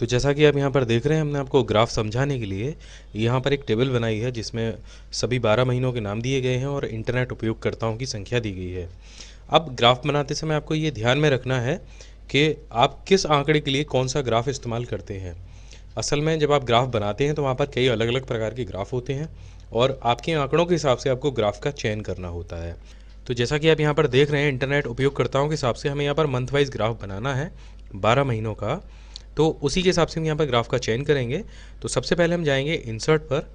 तो जैसा कि आप यहाँ पर देख रहे हैं, हमने आपको ग्राफ समझाने के लिए यहाँ पर एक टेबल बनाई है जिसमें सभी 12 महीनों के नाम दिए गए हैं और इंटरनेट उपयोगकर्ताओं की संख्या दी गई है। अब ग्राफ बनाते समय आपको ये ध्यान में रखना है कि आप किस आंकड़े के लिए कौन सा ग्राफ इस्तेमाल करते हैं। असल में जब आप ग्राफ बनाते हैं तो वहाँ पर कई अलग अलग प्रकार के ग्राफ होते हैं और आपके आंकड़ों के हिसाब से आपको ग्राफ का चयन करना होता है। तो जैसा कि आप यहाँ पर देख रहे हैं, इंटरनेट उपयोगकर्ताओं के हिसाब से हमें यहाँ पर मंथ वाइज ग्राफ बनाना है 12 महीनों का। तो उसी के हिसाब से हम यहाँ पर ग्राफ का चयन करेंगे। तो सबसे पहले हम जाएंगे इंसर्ट पर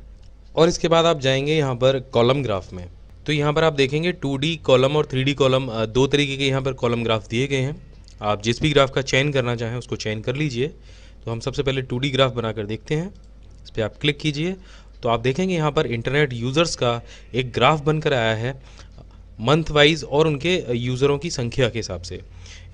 और इसके बाद आप जाएंगे यहाँ पर कॉलम ग्राफ में। तो यहाँ पर आप देखेंगे 2D कॉलम और 3D कॉलम, दो तरीके के यहाँ पर कॉलम ग्राफ दिए गए हैं। आप जिस भी ग्राफ का चयन करना चाहें उसको चयन कर लीजिए। तो हम सबसे पहले 2D ग्राफ बनाकर देखते हैं। इस पर आप क्लिक कीजिए तो आप देखेंगे यहाँ पर इंटरनेट यूज़र्स का एक ग्राफ बनकर आया है मंथ वाइज और उनके यूज़रों की संख्या के हिसाब से।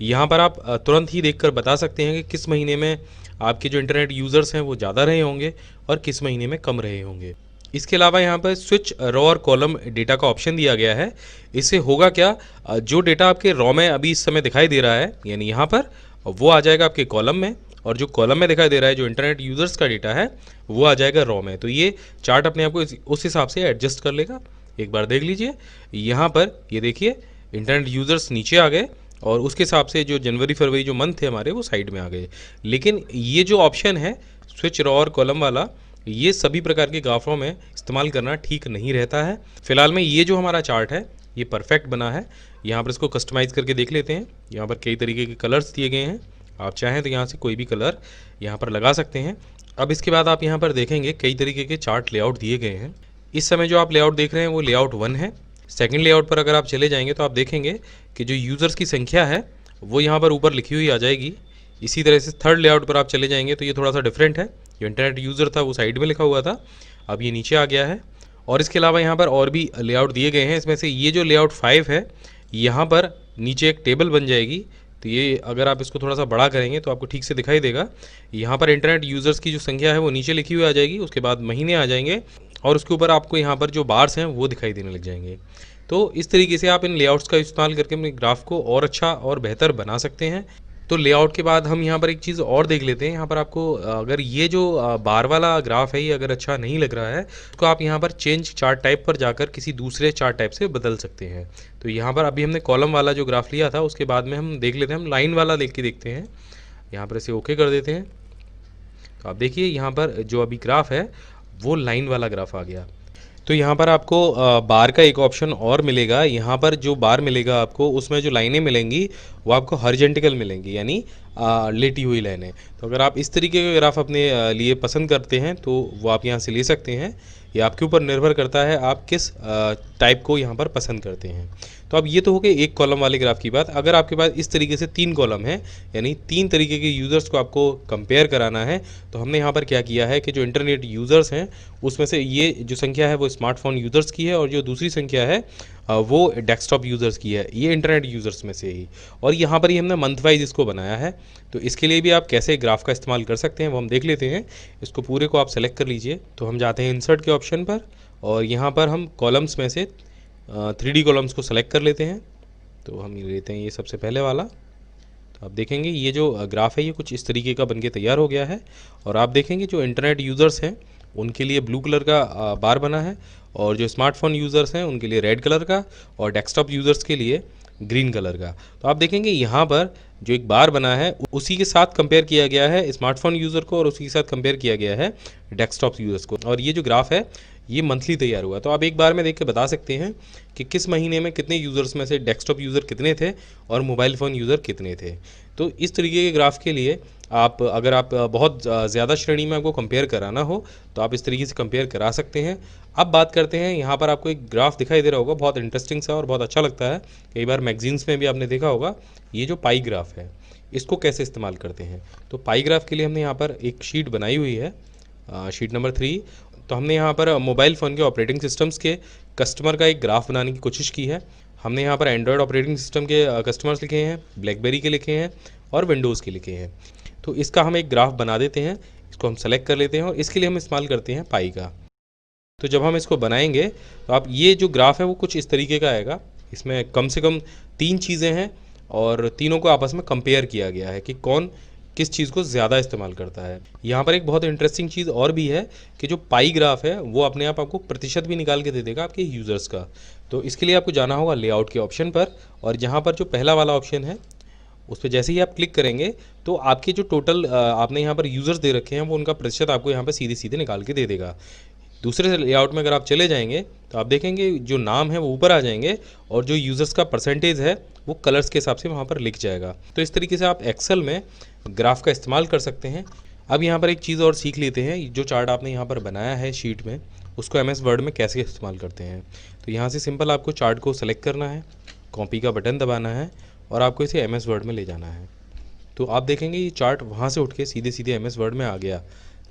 यहाँ पर आप तुरंत ही देखकर बता सकते हैं कि किस महीने में आपके जो इंटरनेट यूज़र्स हैं वो ज़्यादा रहे होंगे और किस महीने में कम रहे होंगे। इसके अलावा यहाँ पर स्विच रॉ और कॉलम डेटा का ऑप्शन दिया गया है। इससे होगा क्या, जो डेटा आपके रॉ में अभी इस समय दिखाई दे रहा है यानी यहाँ पर, वो आ जाएगा आपके कॉलम में, और जो कॉलम में दिखाई दे रहा है जो इंटरनेट यूज़र्स का डेटा है वो आ जाएगा रॉ में। तो ये चार्ट अपने आप को उस हिसाब से एडजस्ट कर लेगा। एक बार देख लीजिए, यहाँ पर ये देखिए इंटरनेट यूज़र्स नीचे आ गए और उसके हिसाब से जो जनवरी फरवरी जो मंथ थे हमारे वो साइड में आ गए। लेकिन ये जो ऑप्शन है स्विच रॉ और कॉलम वाला, ये सभी प्रकार के ग्राफों में इस्तेमाल करना ठीक नहीं रहता है। फिलहाल में ये जो हमारा चार्ट है ये परफेक्ट बना है। यहाँ पर इसको कस्टमाइज़ करके देख लेते हैं। यहाँ पर कई तरीके के कलर्स दिए गए हैं, आप चाहें तो यहाँ से कोई भी कलर यहाँ पर लगा सकते हैं। अब इसके बाद आप यहाँ पर देखेंगे कई तरीके के चार्ट लेआउट दिए गए हैं। इस समय जो आप लेआउट देख रहे हैं वो लेआउट 1 है। सेकंड लेआउट पर अगर आप चले जाएंगे तो आप देखेंगे कि जो यूज़र्स की संख्या है वो यहाँ पर ऊपर लिखी हुई आ जाएगी। इसी तरह से थर्ड लेआउट पर आप चले जाएंगे तो ये थोड़ा सा डिफरेंट है, जो इंटरनेट यूज़र था वो साइड में लिखा हुआ था, अब ये नीचे आ गया है। और इसके अलावा यहाँ पर और भी लेआउट दिए गए हैं। इसमें से ये जो लेआउट 5 है, यहाँ पर नीचे एक टेबल बन जाएगी। तो ये अगर आप इसको थोड़ा सा बड़ा करेंगे तो आपको ठीक से दिखाई देगा। यहाँ पर इंटरनेट यूज़र्स की जो संख्या है वो नीचे लिखी हुई आ जाएगी, उसके बाद महीने आ जाएंगे और उसके ऊपर आपको यहाँ पर जो बार्स हैं वो दिखाई देने लग जाएंगे। तो इस तरीके से आप इन लेआउट्स का इस्तेमाल करके अपने ग्राफ को और अच्छा और बेहतर बना सकते हैं। तो लेआउट के बाद हम यहाँ पर एक चीज़ और देख लेते हैं। यहाँ पर आपको अगर ये जो बार वाला ग्राफ है ये अगर अच्छा नहीं लग रहा है तो आप यहाँ पर चेंज चार्ट टाइप पर जाकर किसी दूसरे चार्ट टाइप से बदल सकते हैं। तो यहाँ पर अभी हमने कॉलम वाला जो ग्राफ लिया था उसके बाद में हम देख लेते हैं, हम लाइन वाला देख के देखते हैं। यहाँ पर इसे ओके कर देते हैं। तो आप देखिए यहाँ पर जो अभी ग्राफ है वो लाइन वाला ग्राफ आ गया। तो यहाँ पर आपको बार का एक ऑप्शन और मिलेगा। यहाँ पर जो बार मिलेगा आपको उसमें जो लाइनें मिलेंगी वो आपको हॉरिजॉन्टल मिलेंगी, यानी लेटी हुई लाइनें। तो अगर आप इस तरीके का ग्राफ अपने लिए पसंद करते हैं तो वो आप यहाँ से ले सकते हैं। ये आपके ऊपर निर्भर करता है आप किस टाइप को यहाँ पर पसंद करते हैं। तो अब ये तो हो गई एक कॉलम वाले ग्राफ की बात। अगर आपके पास इस तरीके से 3 कॉलम है, यानी 3 तरीके के यूज़र्स को आपको कंपेयर कराना है, तो हमने यहाँ पर क्या किया है कि जो इंटरनेट यूज़र्स हैं उसमें से ये जो संख्या है वो स्मार्टफोन यूज़र्स की है और जो दूसरी संख्या है वो डेस्कटॉप यूज़र्स की है, ये इंटरनेट यूज़र्स में से ही। और यहाँ पर ही हमने मंथ वाइज इसको बनाया है। तो इसके लिए भी आप कैसे ग्राफ का इस्तेमाल कर सकते हैं वो हम देख लेते हैं। इसको पूरे को आप सेलेक्ट कर लीजिए। तो हम जाते हैं इंसर्ट के ऑप्शन पर और यहाँ पर हम कॉलम्स में से 3D कॉलम्स को सेलेक्ट कर लेते हैं। तो हम ये लेते हैं ये सबसे पहले वाला। तो आप देखेंगे ये जो ग्राफ है ये कुछ इस तरीके का बनके तैयार हो गया है। और आप देखेंगे जो इंटरनेट यूज़र्स हैं उनके लिए ब्लू कलर का बार बना है और जो स्मार्टफोन यूज़र्स हैं उनके लिए रेड कलर का और डेस्कटॉप यूज़र्स के लिए ग्रीन कलर का। तो आप देखेंगे यहाँ पर जो एक बार बना है उसी के साथ कंपेयर किया गया है स्मार्टफोन यूज़र को और उसी के साथ कंपेयर किया गया है डेस्कटॉप यूज़र्स को। और ये जो ग्राफ है ये मंथली तैयार हुआ। तो आप एक बार में देख के बता सकते हैं कि किस महीने में कितने यूज़र्स में से डेस्कटॉप यूज़र कितने थे और मोबाइल फ़ोन यूज़र कितने थे। तो इस तरीके के ग्राफ के लिए आप अगर आप बहुत ज़्यादा श्रेणी में आपको कंपेयर कराना हो तो आप इस तरीके से कंपेयर करा सकते हैं। अब बात करते हैं, यहाँ पर आपको एक ग्राफ दिखाई दे रहा होगा, बहुत इंटरेस्टिंग सा और बहुत अच्छा लगता है। कई बार मैगजीन्स में भी आपने देखा होगा। ये जो पाई ग्राफ है इसको कैसे इस्तेमाल करते हैं। तो पाई ग्राफ के लिए हमने यहाँ पर एक शीट बनाई हुई है, शीट नंबर 3। तो हमने यहाँ पर मोबाइल फ़ोन के ऑपरेटिंग सिस्टम्स के कस्टमर का एक ग्राफ बनाने की कोशिश की है। हमने यहाँ पर एंड्रॉयड ऑपरेटिंग सिस्टम के कस्टमर्स लिखे हैं, ब्लैकबेरी के लिखे हैं और विंडोज़ के लिखे हैं। तो इसका हम एक ग्राफ बना देते हैं। इसको हम सेलेक्ट कर लेते हैं और इसके लिए हम इस्तेमाल करते हैं पाई का। तो जब हम इसको बनाएंगे तो आप ये जो ग्राफ है वो कुछ इस तरीके का आएगा। इसमें कम से कम 3 चीज़ें हैं और तीनों को आपस में कंपेयर किया गया है कि कौन किस चीज़ को ज़्यादा इस्तेमाल करता है। यहाँ पर एक बहुत इंटरेस्टिंग चीज़ और भी है कि जो पाई ग्राफ है वो अपने आप आपको प्रतिशत भी निकाल के दे देगा आपके यूज़र्स का। तो इसके लिए आपको जाना होगा लेआउट के ऑप्शन पर, और जहाँ पर जो पहला वाला ऑप्शन है उस पर जैसे ही आप क्लिक करेंगे तो आपके जो टोटल आपने यहाँ पर यूज़र्स दे रखे हैं वो उनका प्रतिशत आपको यहाँ पर सीधे सीधे निकाल के दे देगा। दूसरे लेआउट में अगर आप चले जाएंगे तो आप देखेंगे जो नाम है वो ऊपर आ जाएंगे और जो यूज़र्स का परसेंटेज है वो कलर्स के हिसाब से वहाँ पर लिख जाएगा। तो इस तरीके से आप एक्सेल में ग्राफ का इस्तेमाल कर सकते हैं। अब यहाँ पर एक चीज़ और सीख लेते हैं, जो चार्ट आपने यहाँ पर बनाया है शीट में उसको एमएस वर्ड में कैसे इस्तेमाल करते हैं। तो यहाँ से सिंपल आपको चार्ट को सेलेक्ट करना है, कॉपी का बटन दबाना है और आपको इसे एमएस वर्ड में ले जाना है। तो आप देखेंगे ये चार्ट वहाँ से उठ के सीधे सीधे एमएस वर्ड में आ गया।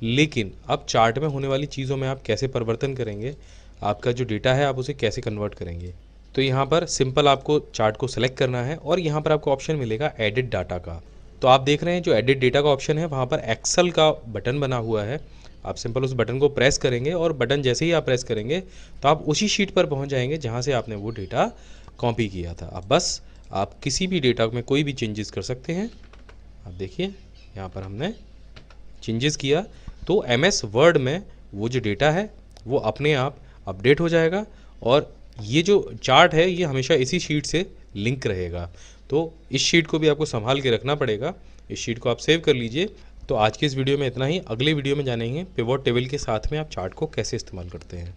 लेकिन अब चार्ट में होने वाली चीज़ों में आप कैसे परिवर्तन करेंगे, आपका जो डेटा है आप उसे कैसे कन्वर्ट करेंगे। तो यहाँ पर सिंपल आपको चार्ट को सेलेक्ट करना है और यहाँ पर आपको ऑप्शन मिलेगा एडिट डाटा का। तो आप देख रहे हैं जो एडिट डेटा का ऑप्शन है वहाँ पर एक्सेल का बटन बना हुआ है। आप सिंपल उस बटन को प्रेस करेंगे और बटन जैसे ही आप प्रेस करेंगे तो आप उसी शीट पर पहुँच जाएंगे जहाँ से आपने वो डेटा कॉपी किया था। अब बस आप किसी भी डेटा में कोई भी चेंजेस कर सकते हैं। आप देखिए यहाँ पर हमने चेंजेस किया तो एमएस वर्ड में वो जो डेटा है वो अपने आप अपडेट हो जाएगा और ये जो चार्ट है ये हमेशा इसी शीट से लिंक रहेगा। तो इस शीट को भी आपको संभाल के रखना पड़ेगा। इस शीट को आप सेव कर लीजिए। तो आज के इस वीडियो में इतना ही। अगले वीडियो में जानेंगे पिवोट टेबल के साथ में आप चार्ट को कैसे इस्तेमाल करते हैं।